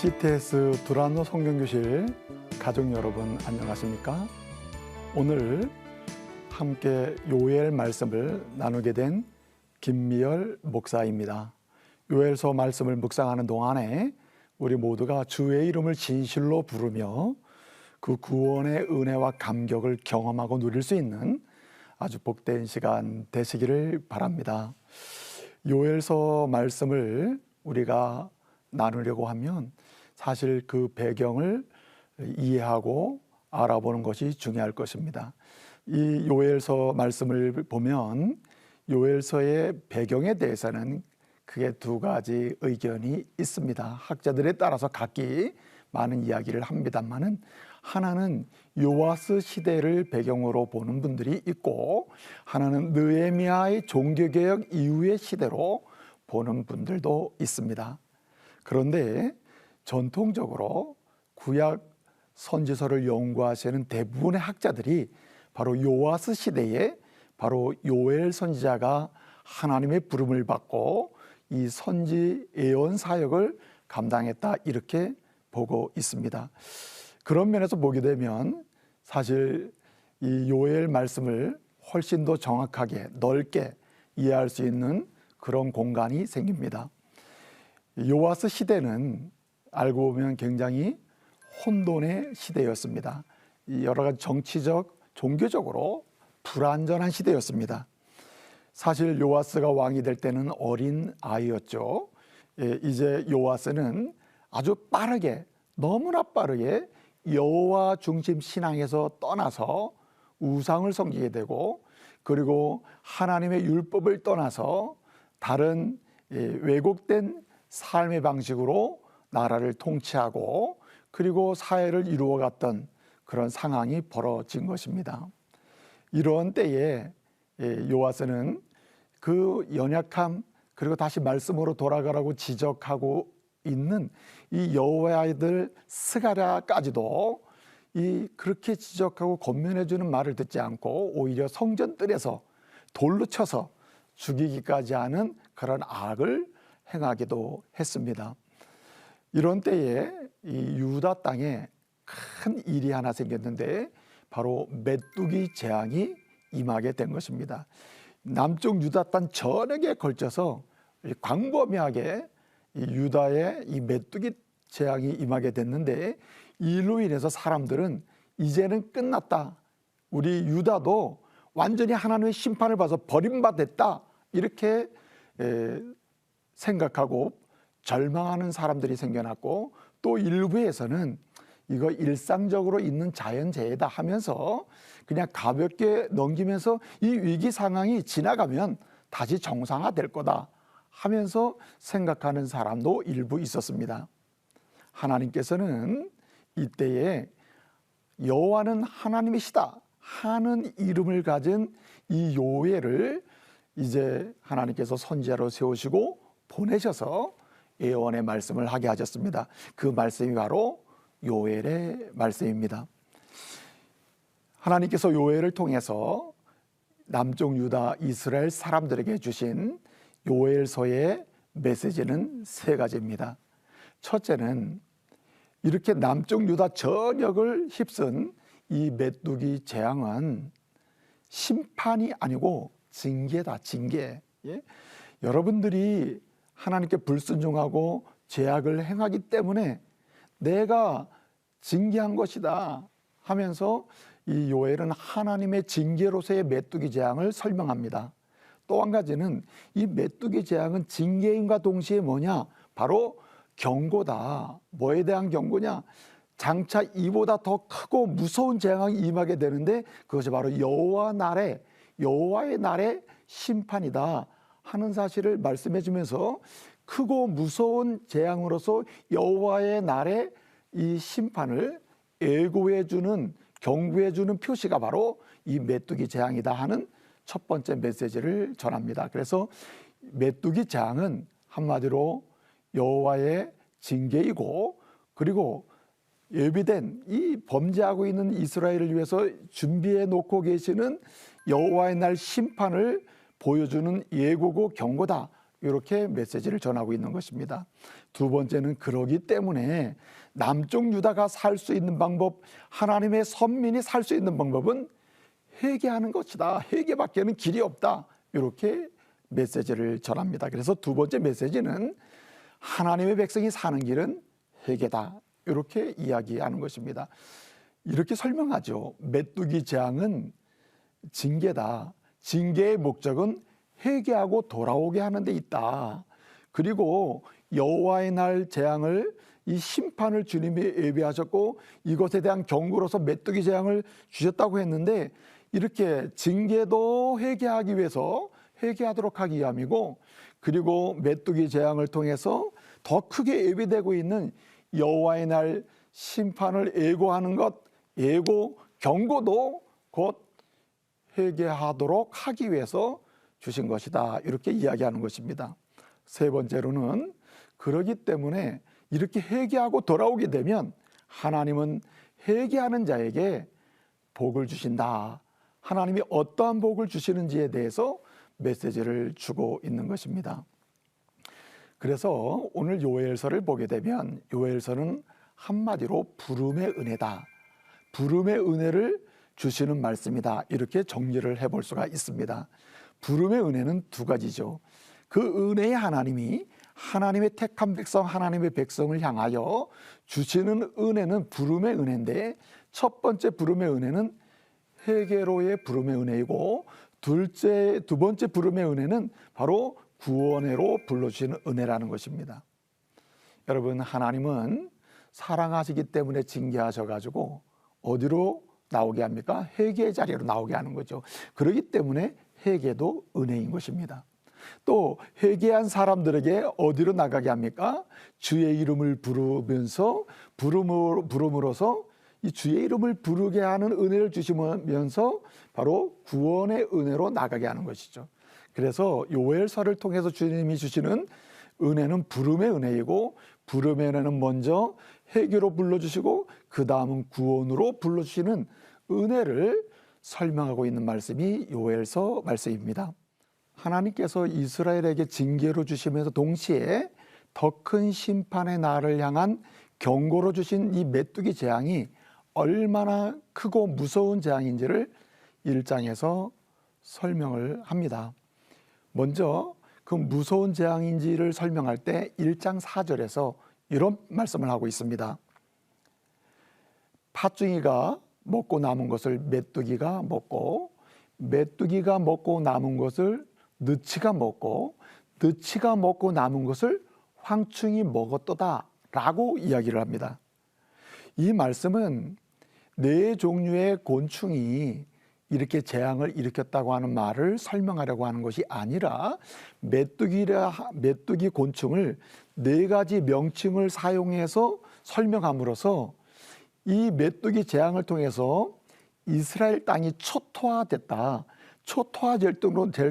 GTS 두란노 성경교실 가족 여러분 안녕하십니까? 오늘 함께 요엘 말씀을 나누게 된 김미열 목사입니다. 요엘서 말씀을 묵상하는 동안에 우리 모두가 주의 이름을 진실로 부르며 그 구원의 은혜와 감격을 경험하고 누릴 수 있는 아주 복된 시간 되시기를 바랍니다. 요엘서 말씀을 우리가 나누려고 하면 사실 그 배경을 이해하고 알아보는 것이 중요할 것입니다. 이 요엘서 말씀을 보면 요엘서의 배경에 대해서는 크게 두 가지 의견이 있습니다. 학자들에 따라서 각기 많은 이야기를 합니다만은 하나는 요아스 시대를 배경으로 보는 분들이 있고 하나는 느헤미야의 종교개혁 이후의 시대로 보는 분들도 있습니다. 그런데 전통적으로 구약 선지서를 연구하시는 대부분의 학자들이 바로 요아스 시대에 바로 요엘 선지자가 하나님의 부름을 받고 이 선지 예언 사역을 감당했다 이렇게 보고 있습니다. 그런 면에서 보게 되면 사실 이 요엘 말씀을 훨씬 더 정확하게 넓게 이해할 수 있는 그런 공간이 생깁니다. 요아스 시대는 알고 보면 굉장히 혼돈의 시대였습니다. 여러 가지 정치적, 종교적으로 불안전한 시대였습니다. 사실 요아스가 왕이 될 때는 어린 아이였죠. 이제 요아스는 아주 빠르게, 너무나 빠르게 여호와 중심 신앙에서 떠나서 우상을 섬기게 되고 그리고 하나님의 율법을 떠나서 다른 왜곡된 삶의 방식으로 나라를 통치하고 그리고 사회를 이루어갔던 그런 상황이 벌어진 것입니다. 이런 때에 요아스는 그 연약함 그리고 다시 말씀으로 돌아가라고 지적하고 있는 이 여호와의 아이들 스가랴까지도 그렇게 지적하고 권면해 주는 말을 듣지 않고 오히려 성전뜰에서 돌로 쳐서 죽이기까지 하는 그런 악을 행하기도 했습니다. 이런 때에 이 유다 땅에 큰 일이 하나 생겼는데 바로 메뚜기 재앙이 임하게 된 것입니다. 남쪽 유다 땅 전역에 걸쳐서 광범위하게 이 유다에 이 메뚜기 재앙이 임하게 됐는데 이로 인해서 사람들은 이제는 끝났다. 우리 유다도 완전히 하나님의 심판을 받아서 버림받았다. 이렇게 생각하고 절망하는 사람들이 생겨났고 또 일부에서는 이거 일상적으로 있는 자연재해다 하면서 그냥 가볍게 넘기면서 이 위기 상황이 지나가면 다시 정상화될 거다 하면서 생각하는 사람도 일부 있었습니다. 하나님께서는 이때에 여호와는 하나님이시다 하는 이름을 가진 이 요엘을 이제 하나님께서 선지자로 세우시고 보내셔서 예언의 말씀을 하게 하셨습니다. 그 말씀이 바로 요엘의 말씀입니다. 하나님께서 요엘을 통해서 남쪽 유다 이스라엘 사람들에게 주신 요엘서의 메시지는 세 가지입니다. 첫째는 이렇게 남쪽 유다 전역을 휩쓴 이 메뚜기 재앙은 심판이 아니고 징계다, 징계. 여러분들이 하나님께 불순종하고 죄악을 행하기 때문에 내가 징계한 것이다 하면서 이 요엘은 하나님의 징계로서의 메뚜기 재앙을 설명합니다. 또 한 가지는 이 메뚜기 재앙은 징계임과 동시에 뭐냐? 바로 경고다. 뭐에 대한 경고냐? 장차 이보다 더 크고 무서운 재앙이 임하게 되는데 그것이 바로 여호와의 날의 심판이다 하는 사실을 말씀해 주면서 크고 무서운 재앙으로서 여호와의 날의 이 심판을 예고해 주는 경고해 주는 표시가 바로 이 메뚜기 재앙이다 하는 첫 번째 메시지를 전합니다. 그래서 메뚜기 재앙은 한마디로 여호와의 징계이고 그리고 예비된 이 범죄하고 있는 이스라엘을 위해서 준비해 놓고 계시는 여호와의 날 심판을 보여주는 예고고 경고다. 이렇게 메시지를 전하고 있는 것입니다. 두 번째는 그러기 때문에 남쪽 유다가 살 수 있는 방법, 하나님의 선민이 살 수 있는 방법은 회개하는 것이다. 회개밖에는 길이 없다. 이렇게 메시지를 전합니다. 그래서 두 번째 메시지는 하나님의 백성이 사는 길은 회개다. 이렇게 이야기하는 것입니다. 이렇게 설명하죠. 메뚜기 재앙은 징계다. 징계의 목적은 회개하고 돌아오게 하는 데 있다. 그리고 여호와의 날 재앙을, 이 심판을 주님이 예비하셨고 이것에 대한 경고로서 메뚜기 재앙을 주셨다고 했는데, 이렇게 징계도 회개하기 위해서 회개하도록 하기 위함이고, 그리고 메뚜기 재앙을 통해서 더 크게 예비되고 있는 여호와의 날 심판을 예고하는 것, 예고 경고도 곧 회개하도록 하기 위해서 주신 것이다. 이렇게 이야기하는 것입니다. 세 번째로는 그러기 때문에 이렇게 회개하고 돌아오게 되면 하나님은 회개하는 자에게 복을 주신다. 하나님이 어떠한 복을 주시는지에 대해서 메시지를 주고 있는 것입니다. 그래서 오늘 요엘서를 보게 되면 요엘서는 한마디로 부름의 은혜다. 부름의 은혜를 주시는 말씀이다. 이렇게 정리를 해볼 수가 있습니다. 부름의 은혜는 두 가지죠. 그 은혜의 하나님이 하나님의 택한 백성, 하나님의 백성을 향하여 주시는 은혜는 부름의 은혜인데, 첫 번째 부름의 은혜는 회개로의 부름의 은혜이고, 두 번째 부름의 은혜는 바로 구원회로 불러주시는 은혜라는 것입니다. 여러분, 하나님은 사랑하시기 때문에 징계하셔가지고 어디로 나오게 합니까? 회개의 자리로 나오게 하는 거죠. 그렇기 때문에 회개도 은혜인 것입니다. 또 회개한 사람들에게 어디로 나가게 합니까? 주의 이름을 부르면서 부름으로써 이 주의 이름을 부르게 하는 은혜를 주시면서 바로 구원의 은혜로 나가게 하는 것이죠. 그래서 요엘서를 통해서 주님이 주시는 은혜는 부름의 은혜이고, 부름의 은혜는 먼저 회개로 불러주시고 그 다음은 구원으로 불러주시는 은혜를 설명하고 있는 말씀이 요엘서 말씀입니다. 하나님께서 이스라엘에게 징계로 주시면서 동시에 더 큰 심판의 날을 향한 경고로 주신 이 메뚜기 재앙이 얼마나 크고 무서운 재앙인지를 1장에서 설명을 합니다. 먼저 그 무서운 재앙인지를 설명할 때 1장 4절에서 이런 말씀을 하고 있습니다. 팥중이가 먹고 남은 것을 메뚜기가 먹고, 메뚜기가 먹고 남은 것을 느치가 먹고, 느치가 먹고 남은 것을 황충이 먹었도다 라고 이야기를 합니다. 이 말씀은 네 종류의 곤충이 이렇게 재앙을 일으켰다고 하는 말을 설명하려고 하는 것이 아니라, 메뚜기 곤충을 네 가지 명칭을 사용해서 설명함으로써 이 메뚜기 재앙을 통해서 이스라엘 땅이 초토화됐다, 초토화될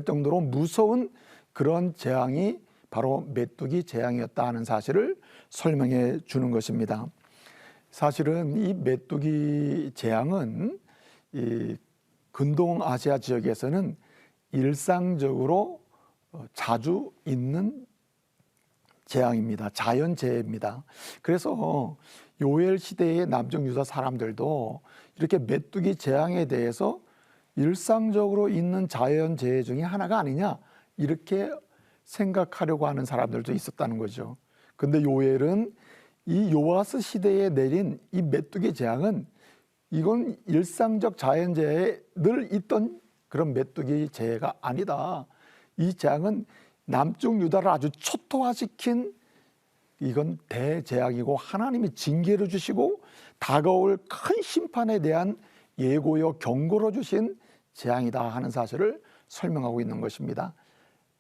정도로 무서운 그런 재앙이 바로 메뚜기 재앙이었다 하는 사실을 설명해 주는 것입니다. 사실은 이 메뚜기 재앙은 이 근동아시아 지역에서는 일상적으로 자주 있는 재앙입니다. 자연재해입니다. 그래서 요엘 시대의 남쪽 유다 사람들도 이렇게 메뚜기 재앙에 대해서 일상적으로 있는 자연재해 중에 하나가 아니냐, 이렇게 생각하려고 하는 사람들도 있었다는 거죠. 근데 요엘은 이 요아스 시대에 내린 이 메뚜기 재앙은 이건 일상적 자연재해에 늘 있던 그런 메뚜기 재해가 아니다. 이 재앙은 남쪽 유다를 아주 초토화시킨 이건 대재앙이고 하나님이 징계를 주시고 다가올 큰 심판에 대한 예고요 경고로 주신 재앙이다 하는 사실을 설명하고 있는 것입니다.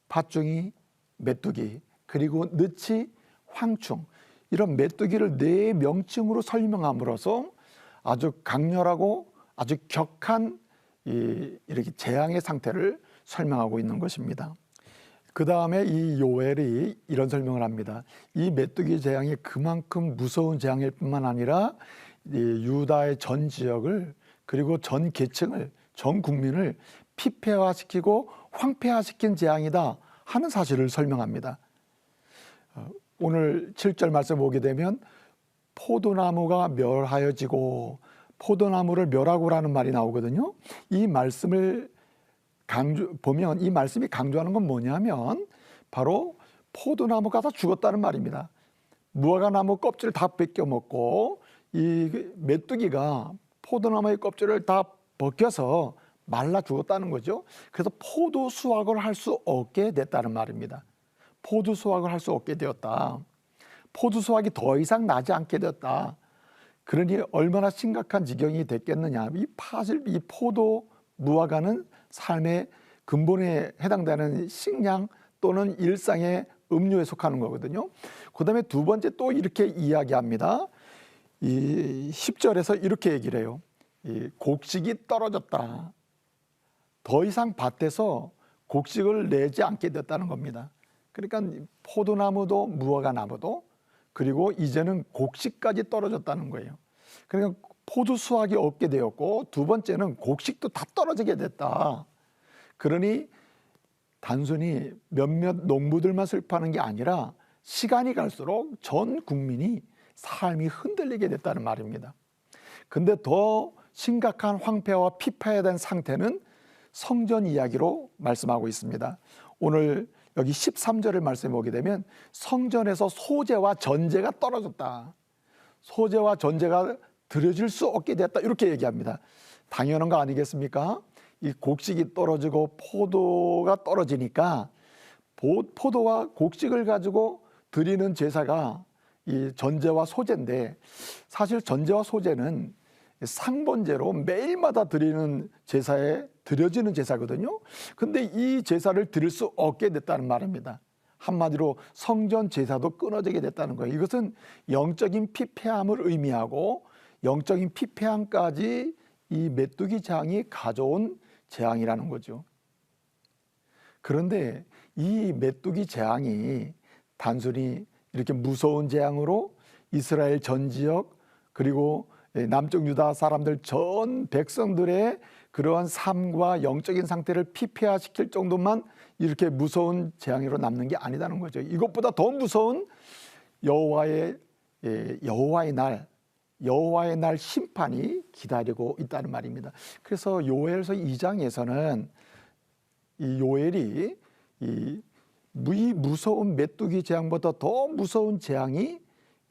팥중이, 메뚜기, 그리고 느치, 황충, 이런 메뚜기를 네 명칭으로 설명함으로써 아주 강렬하고 아주 격한 이렇게 재앙의 상태를 설명하고 있는 것입니다. 그 다음에 이 요엘이 이런 설명을 합니다. 이 메뚜기 재앙이 그만큼 무서운 재앙일 뿐만 아니라 유다의 전 지역을, 그리고 전 계층을, 전 국민을 피폐화시키고 황폐화시킨 재앙이다 하는 사실을 설명합니다. 오늘 7절 말씀 보게 되면 포도나무가 멸하여지고 포도나무를 멸하고라는 말이 나오거든요. 이 말씀을 보면 이 말씀이 강조하는 건 뭐냐면 바로 포도나무가 다 죽었다는 말입니다. 무화과나무 껍질을 다 벗겨 먹고 이 메뚜기가 포도나무의 껍질을 다 벗겨서 말라 죽었다는 거죠. 그래서 포도 수확을 할 수 없게 됐다는 말입니다. 포도 수확을 할 수 없게 되었다. 포도 수확이 더 이상 나지 않게 되었다. 그러니 얼마나 심각한 지경이 됐겠느냐. 이 포도 무화과는 삶의 근본에 해당되는 식량 또는 일상의 음료에 속하는 거거든요. 그 다음에 두 번째 또 이렇게 이야기합니다. 이 10절에서 이렇게 얘기를 해요. 이 곡식이 떨어졌다. 더 이상 밭에서 곡식을 내지 않게 됐다는 겁니다. 그러니까 포도나무도 무화과나무도 그리고 이제는 곡식까지 떨어졌다는 거예요. 그러니까 포도 수확이 없게 되었고 두 번째는 곡식도 다 떨어지게 됐다. 그러니 단순히 몇몇 농부들만 슬퍼하는 게 아니라 시간이 갈수록 전 국민이 삶이 흔들리게 됐다는 말입니다. 근데 더 심각한 황폐와 피폐화된 상태는 성전 이야기로 말씀하고 있습니다. 오늘 여기 13절을 말씀해 보게 되면 성전에서 소재와 전제가 떨어졌다. 소재와 전제가 드려질 수 없게 됐다. 이렇게 얘기합니다. 당연한 거 아니겠습니까? 이 곡식이 떨어지고 포도가 떨어지니까 포도와 곡식을 가지고 드리는 제사가 이 전제와 소제인데 사실 전제와 소제는 상번제로 매일마다 드리는 제사에 드려지는 제사거든요. 근데 이 제사를 드릴 수 없게 됐다는 말입니다. 한마디로 성전 제사도 끊어지게 됐다는 거예요. 이것은 영적인 피폐함을 의미하고 영적인 피폐함까지 이 메뚜기 재앙이 가져온 재앙이라는 거죠. 그런데 이 메뚜기 재앙이 단순히 이렇게 무서운 재앙으로 이스라엘 전 지역 그리고 남쪽 유다 사람들 전 백성들의 그러한 삶과 영적인 상태를 피폐화시킬 정도만 이렇게 무서운 재앙으로 남는 게 아니다는 거죠. 이것보다 더 무서운 여호와의 날 심판이 기다리고 있다는 말입니다. 그래서 요엘서 2장에서는 이 요엘이 이 무서운 메뚜기 재앙보다 더 무서운 재앙이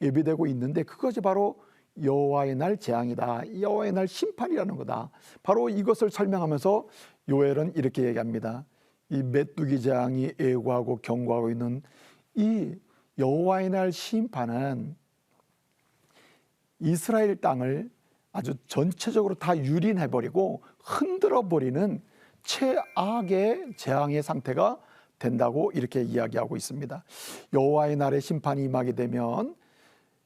예비되고 있는데 그것이 바로 여호와의 날 재앙이다. 여호와의 날 심판이라는 거다. 바로 이것을 설명하면서 요엘은 이렇게 얘기합니다. 이 메뚜기 재앙이 애고하고 경고하고 있는 이 여호와의 날 심판은 이스라엘 땅을 아주 전체적으로 다 유린해버리고 흔들어버리는 최악의 재앙의 상태가 된다고 이렇게 이야기하고 있습니다. 여호와의 날에 심판이 임하게 되면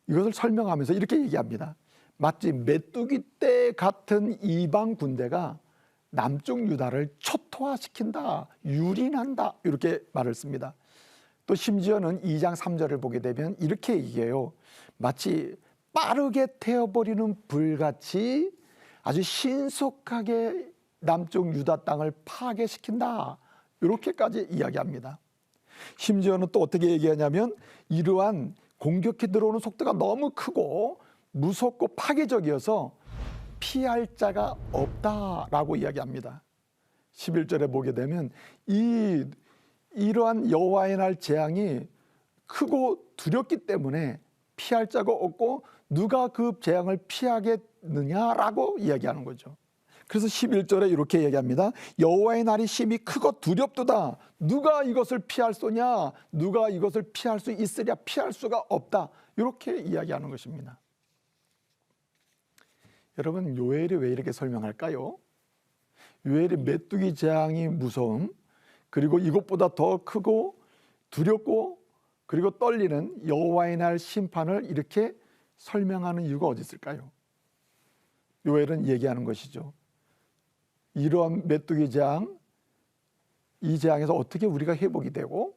이것을 설명하면서 이렇게 얘기합니다. 마치 메뚜기 떼 같은 이방 군대가 남쪽 유다를 초토화시킨다, 유린한다 이렇게 말을 씁니다. 또 심지어는 2장 3절을 보게 되면 이렇게 얘기해요. 마치 빠르게 태워버리는 불같이 아주 신속하게 남쪽 유다 땅을 파괴시킨다 이렇게까지 이야기합니다. 심지어는 또 어떻게 얘기하냐면 이러한 공격해 들어오는 속도가 너무 크고 무섭고 파괴적이어서 피할 자가 없다라고 이야기합니다. 11절에 보게 되면 이러한 여호와의 날 재앙이 크고 두렵기 때문에 피할 자가 없고 누가 그 재앙을 피하겠느냐라고 이야기하는 거죠. 그래서 11절에 이렇게 얘기합니다. 여호와의 날이 심히 크고 두렵도다. 누가 이것을 피할 소냐? 누가 이것을 피할 수 있으랴? 피할 수가 없다. 이렇게 이야기하는 것입니다. 여러분 요엘이 왜 이렇게 설명할까요? 요엘이 메뚜기 재앙이 무서움 그리고 이것보다 더 크고 두렵고 그리고 떨리는 여호와의 날 심판을 이렇게 설명하는 이유가 어디 있을까요? 요엘은 얘기하는 것이죠. 이러한 메뚜기 재앙, 이 재앙에서 어떻게 우리가 회복이 되고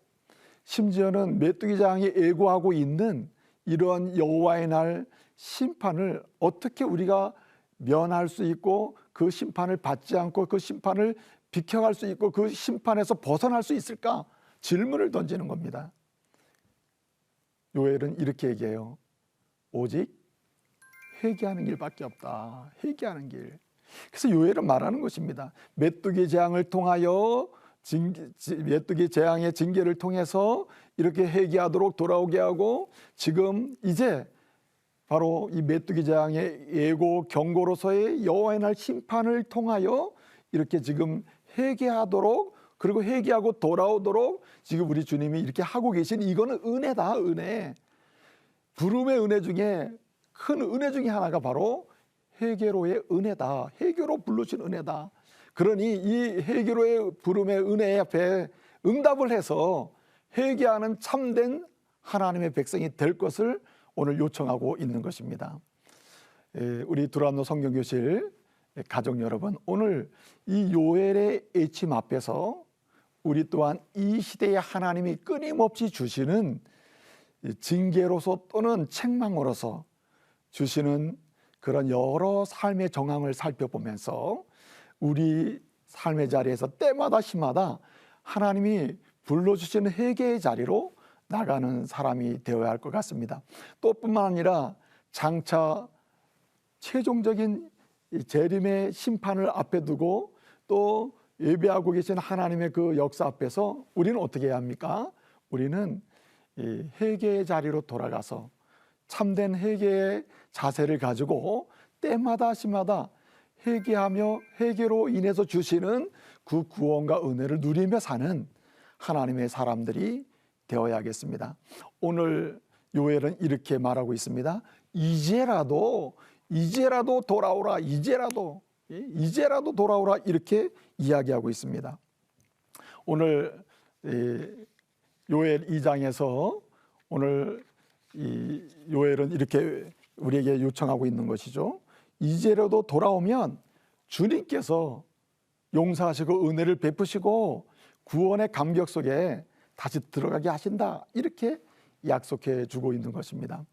심지어는 메뚜기 재앙이 애고하고 있는 이러한 여호와의 날 심판을 어떻게 우리가 면할 수 있고 그 심판을 받지 않고 그 심판을 비켜갈 수 있고 그 심판에서 벗어날 수 있을까? 질문을 던지는 겁니다. 요엘은 이렇게 얘기해요. 오직 회개하는 길밖에 없다. 회개하는 길. 그래서 요엘은 말하는 것입니다. 메뚜기 재앙을 통하여 메뚜기 재앙의 징계를 통해서 이렇게 회개하도록 돌아오게 하고, 지금 이제 바로 이 메뚜기 재앙의 예고 경고로서의 여호와의 날 심판을 통하여 이렇게 지금 회개하도록, 그리고 회개하고 돌아오도록 지금 우리 주님이 이렇게 하고 계신, 이거는 은혜다. 은혜. 부름의 은혜 중에 큰 은혜 중에 하나가 바로 회개로의 은혜다. 회개로 부르신 은혜다. 그러니 이 회개로의 부름의 은혜 앞에 응답을 해서 회개하는 참된 하나님의 백성이 될 것을 오늘 요청하고 있는 것입니다. 우리 두란노 성경교실 가족 여러분, 오늘 이 요엘의 애침 앞에서 우리 또한 이 시대에 하나님이 끊임없이 주시는 징계로서 또는 책망으로서 주시는 그런 여러 삶의 정황을 살펴보면서 우리 삶의 자리에서 때마다 시마다 하나님이 불러주시는 회개의 자리로 나가는 사람이 되어야 할 것 같습니다. 또 뿐만 아니라 장차 최종적인 재림의 심판을 앞에 두고 또 예배하고 계신 하나님의 그 역사 앞에서 우리는 어떻게 해야 합니까? 우리는 이 회개의 자리로 돌아가서 참된 회개의 자세를 가지고 때마다 시마다 회개하며 회개로 인해서 주시는 그 구원과 은혜를 누리며 사는 하나님의 사람들이 되어야겠습니다. 오늘 요엘은 이렇게 말하고 있습니다. 이제라도 돌아오라. 이제라도 돌아오라. 이렇게 이야기하고 있습니다. 오늘 요엘 2장에서 오늘 이 요엘은 이렇게 우리에게 요청하고 있는 것이죠. 이제라도 돌아오면 주님께서 용서하시고 은혜를 베푸시고 구원의 감격 속에 다시 들어가게 하신다. 이렇게 약속해 주고 있는 것입니다.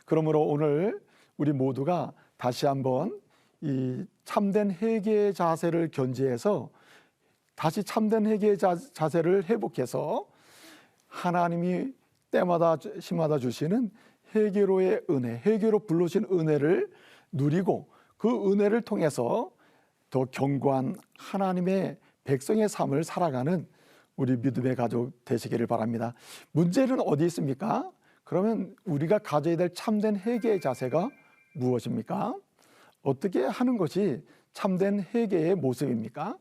그러므로 오늘 우리 모두가 다시 한번 이 참된 회개의 자세를 견지해서 다시 참된 회개의 자세를 회복해서 하나님이 때마다 시마다 주시는 회개로의 은혜, 회개로 불러주신 은혜를 누리고 그 은혜를 통해서 더 견고한 하나님의 백성의 삶을 살아가는 우리 믿음의 가족 되시기를 바랍니다. 문제는 어디 있습니까? 그러면 우리가 가져야 될 참된 회개의 자세가 무엇입니까? 어떻게 하는 것이 참된 회개의 모습입니까?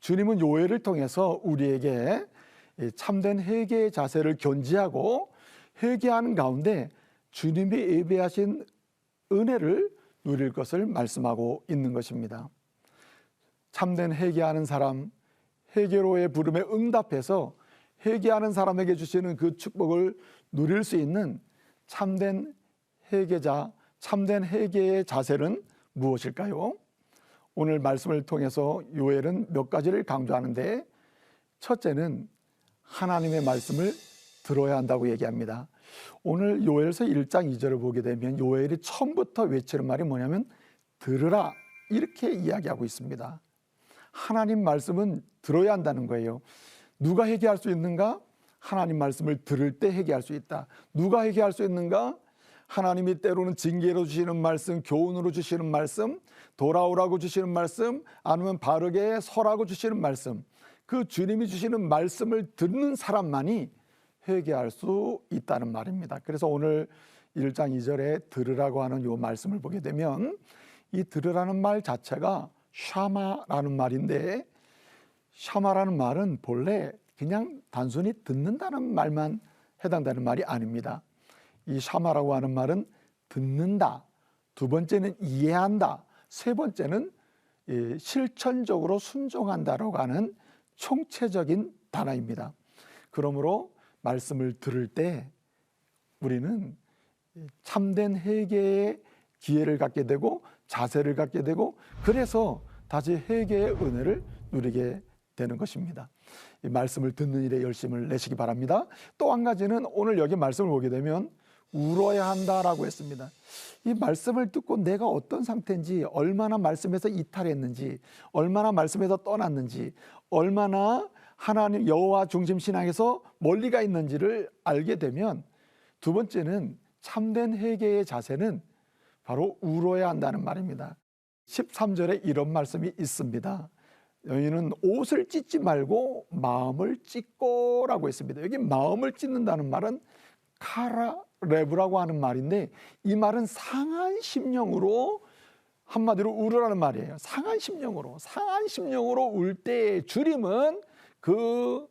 주님은 요엘을 통해서 우리에게 참된 회개의 자세를 견지하고 회개하는 가운데 주님이 예배하신 은혜를 누릴 것을 말씀하고 있는 것입니다. 참된 회개하는 사람, 회개로의 부름에 응답해서 회개하는 사람에게 주시는 그 축복을 누릴 수 있는 참된 회개자, 참된 회개의 자세는 무엇일까요? 오늘 말씀을 통해서 요엘은 몇 가지를 강조하는데, 첫째는 하나님의 말씀을 들어야 한다고 얘기합니다. 오늘 요엘서 1장 2절을 보게 되면 요엘이 처음부터 외치는 말이 뭐냐면 들으라, 이렇게 이야기하고 있습니다. 하나님 말씀은 들어야 한다는 거예요. 누가 회개할 수 있는가? 하나님 말씀을 들을 때 회개할 수 있다. 누가 회개할 수 있는가? 하나님이 때로는 징계로 주시는 말씀, 교훈으로 주시는 말씀, 돌아오라고 주시는 말씀, 아니면 바르게 서라고 주시는 말씀, 그 주님이 주시는 말씀을 듣는 사람만이 회개할 수 있다는 말입니다. 그래서 오늘 1장 2절에 들으라고 하는 이 말씀을 보게 되면 이 들으라는 말 자체가 샤마라는 말인데, 샤마라는 말은 본래 그냥 단순히 듣는다는 말만 해당되는 말이 아닙니다. 이 샤마라고 하는 말은 듣는다, 두 번째는 이해한다, 세 번째는 실천적으로 순종한다라고 하는 총체적인 단어입니다. 그러므로 말씀을 들을 때 우리는 참된 회개의 기회를 갖게 되고 자세를 갖게 되고, 그래서 다시 회개의 은혜를 누리게 되는 것입니다. 이 말씀을 듣는 일에 열심을 내시기 바랍니다. 또 한 가지는 오늘 여기 말씀을 보게 되면 울어야 한다라고 했습니다. 이 말씀을 듣고 내가 어떤 상태인지, 얼마나 말씀에서 이탈했는지, 얼마나 말씀에서 떠났는지, 얼마나 하나님 여호와 중심 신앙에서 멀리 가 있는지를 알게 되면 두 번째는 참된 회개의 자세는 바로 울어야 한다는 말입니다. 13절에 이런 말씀이 있습니다. 너희는 옷을 찢지 말고 마음을 찢고라고 했습니다. 여기 마음을 찢는다는 말은 카라레브라고 하는 말인데, 이 말은 상한 심령으로, 한마디로 울으라는 말이에요. 상한 심령으로 울 때 주님은 그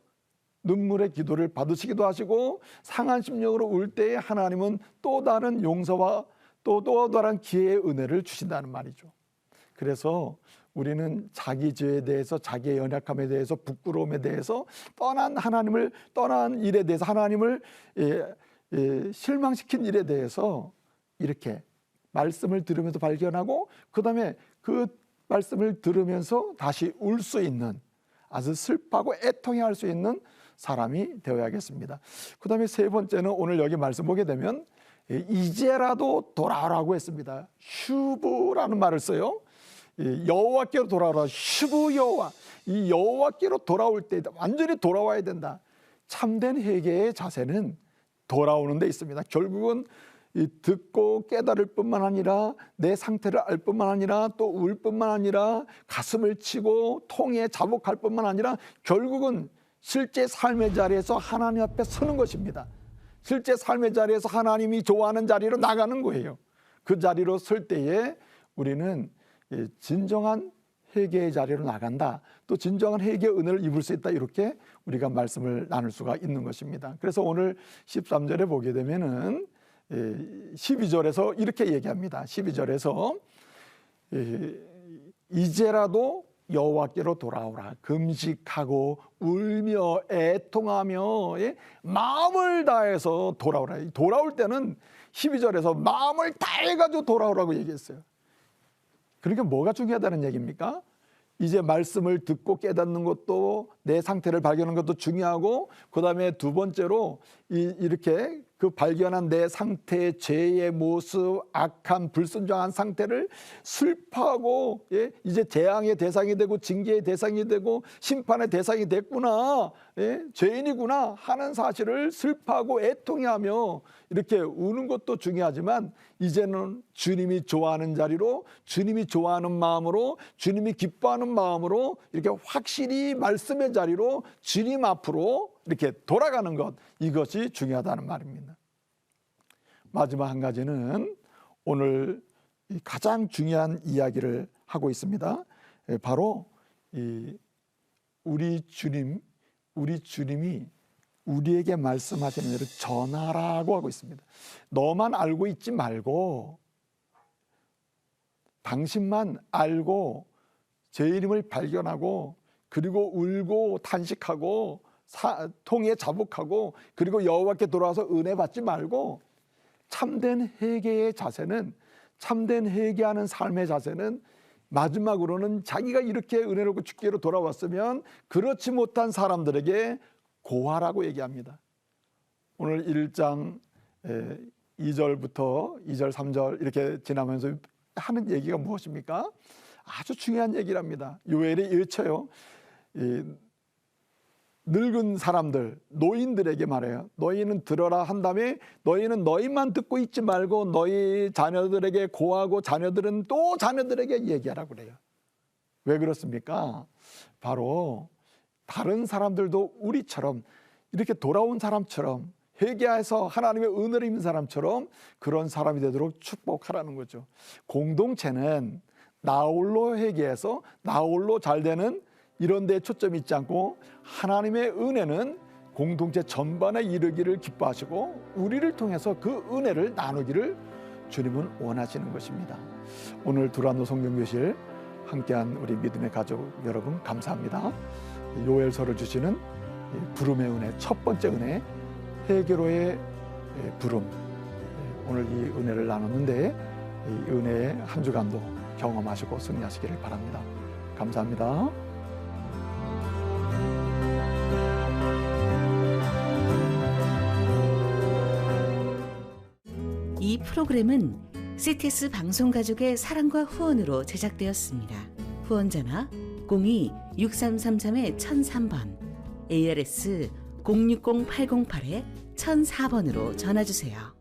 눈물의 기도를 받으시기도 하시고, 상한 심령으로 울 때 하나님은 또 다른 용서와 또 다른 기회의 은혜를 주신다는 말이죠. 그래서 우리는 자기 죄에 대해서, 자기의 연약함에 대해서, 부끄러움에 대해서, 떠난 일에 대해서, 하나님을 실망시킨 일에 대해서 이렇게 말씀을 들으면서 발견하고, 그 다음에 그 말씀을 들으면서 다시 울 수 있는, 아주 슬퍼하고 애통해 할 수 있는 사람이 되어야겠습니다. 그 다음에 세 번째는 오늘 여기 말씀 보게 되면 이제라도 돌아오라고 했습니다. 슈브라는 말을 써요. 여호와께로 돌아오라. 슈브 여호와. 이 여호와께로 돌아올 때 완전히 돌아와야 된다. 참된 회개의 자세는 돌아오는 데 있습니다. 결국은 듣고 깨달을 뿐만 아니라 내 상태를 알 뿐만 아니라 또 울 뿐만 아니라 가슴을 치고 통에 자복할 뿐만 아니라 결국은 실제 삶의 자리에서 하나님 앞에 서는 것입니다. 실제 삶의 자리에서 하나님이 좋아하는 자리로 나가는 거예요. 그 자리로 설 때에 우리는 진정한 회개의 자리로 나간다. 또 진정한 회개의 은혜를 입을 수 있다. 이렇게 우리가 말씀을 나눌 수가 있는 것입니다. 그래서 오늘 13절에 보게 되면은 12절에서 이렇게 얘기합니다. 12절에서 이제라도 여호와께로 돌아오라. 금식하고 울며 애통하며 마음을 다해서 돌아오라. 돌아올 때는 12절에서 마음을 다해가지고 돌아오라고 얘기했어요. 그러니까 뭐가 중요하다는 얘기입니까? 이제 말씀을 듣고 깨닫는 것도, 내 상태를 발견하는 것도 중요하고, 그 다음에 두 번째로 이렇게 그 발견한 내 상태의 죄의 모습, 악한 불순종한 상태를 슬퍼하고, 이제 재앙의 대상이 되고 징계의 대상이 되고 심판의 대상이 됐구나, 죄인이구나 하는 사실을 슬퍼하고 애통해하며 이렇게 우는 것도 중요하지만, 이제는 주님이 좋아하는 자리로, 주님이 좋아하는 마음으로, 주님이 기뻐하는 마음으로 이렇게 확실히 말씀의 자리로 주님 앞으로 이렇게 돌아가는 것, 이것이 중요하다는 말입니다. 마지막 한 가지는 오늘 가장 중요한 이야기를 하고 있습니다. 바로 우리 주님이 우리에게 말씀하시는 대로 전하라고 하고 있습니다. 너만 알고 있지 말고, 당신만 알고 죄인임을 발견하고, 그리고 울고 탄식하고 통에 자복하고, 그리고 여호와께 돌아와서 은혜 받지 말고, 참된 회개의 자세는, 참된 회개하는 삶의 자세는 마지막으로는 자기가 이렇게 은혜롭고 주께로 돌아왔으면 그렇지 못한 사람들에게 고하라고 얘기합니다. 오늘 1장 2절부터 2절 3절 이렇게 지나면서 하는 얘기가 무엇입니까? 아주 중요한 얘기랍니다. 요엘이 일쳐요. 늙은 사람들, 노인들에게 말해요. 너희는 들어라 한 다음에, 너희는 너희만 듣고 있지 말고 너희 자녀들에게 고하고, 자녀들은 또 자녀들에게 얘기하라고 그래요. 왜 그렇습니까? 바로 다른 사람들도 우리처럼 이렇게 돌아온 사람처럼, 회개해서 하나님의 은혜를 입는 사람처럼 그런 사람이 되도록 축복하라는 거죠. 공동체는 나 홀로 회개해서 나 홀로 잘 되는 이런 데에 초점이 있지 않고, 하나님의 은혜는 공동체 전반에 이르기를 기뻐하시고 우리를 통해서 그 은혜를 나누기를 주님은 원하시는 것입니다. 오늘 두란노 성경교실 함께한 우리 믿음의 가족 여러분, 감사합니다. 요엘서를 주시는 부름의 은혜, 첫 번째 은혜, 회개로의 부름, 오늘 이 은혜를 나눴는데 이 은혜의 한 주간도 경험하시고 승리하시기를 바랍니다. 감사합니다. 이 프로그램은 CTS 방송가족의 사랑과 후원으로 제작되었습니다. 후원전화 02-6333-1003번, ARS 060-808-74 1004번으로 전화 주세요.